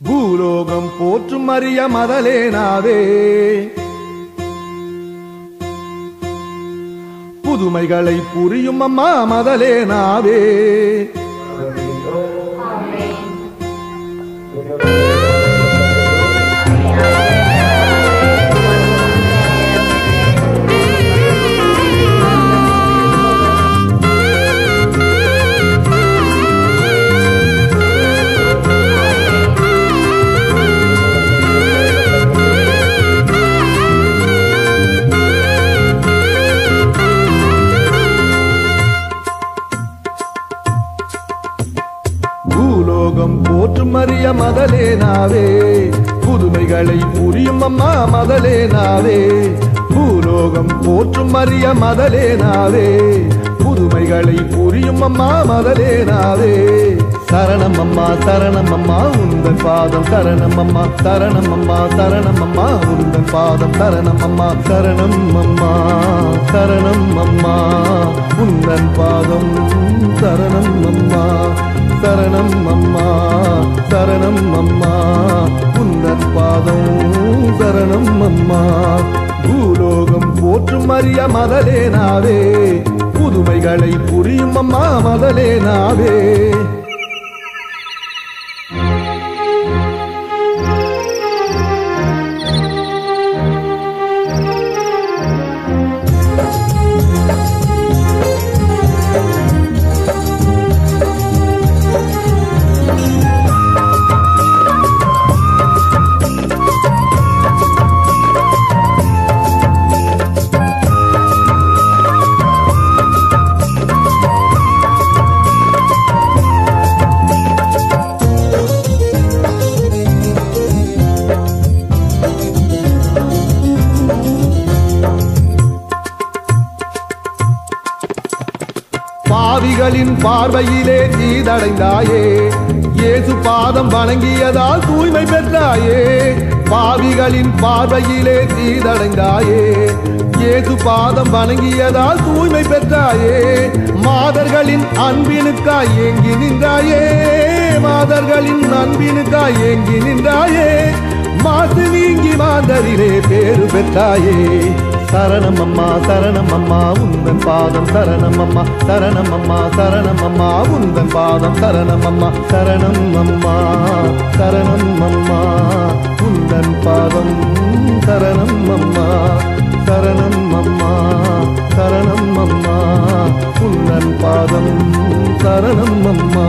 பூலோகம் போற்றும் அரிய மதலேனாவே புதுமைகளை புரியும் அம்மா மதலேனாவே பூலோகம் போற்றும் அரிய மதலேனாவே புதுமைகளை புரியும் அம்மா மதலேனாவே பூலோகம் போற்றும் அரிய மதலேனாவே புதுமைகளை புரியும் அம்மா மதலேனாவே சரணம் அம்மா உந்தன் பாதம் சரணம் அம்மா சரணம் அம்மா உந்தன் பாதம் சரணம் அம்மா சரணம் அம்மா உந்தன் பாதம் சரணம் அம்மா சரணம் அம்மா உந்தன் பாதம் சரணம் அம்மா பூலோகம் போற்றும் அரிய மதலேனாவே புதுமைகளை புரியும் அம்மா மதலேனாவே பாவிகளின் பார்வையிலே தீதடைந்தாயே இயேசு பாதம் வணங்கியதால் தூய்மை பெற்றாயே பாவிகளின் பார்வையிலே தீதடைந்தாயே இயேசு பாதம் வணங்கியதால் தூய்மை பெற்றாயே மாதர்களின் அன்பினுக்காய் ஏங்கி நின்றாயே மாதர்களின் அன்பினுக்காய் ஏங்கி நின்றாயே மாசு நீங்கி மாந்தரிலே பேரு பெற்றாயே சரணம் அம்மா உந்தன் பாதம் சரணம் அம்மா உந்தன் பாதம் சரணம் அம்மா உந்தன் பாதம் சரணம் அம்மா உந்தன் பாதம் சரணம் அம்மா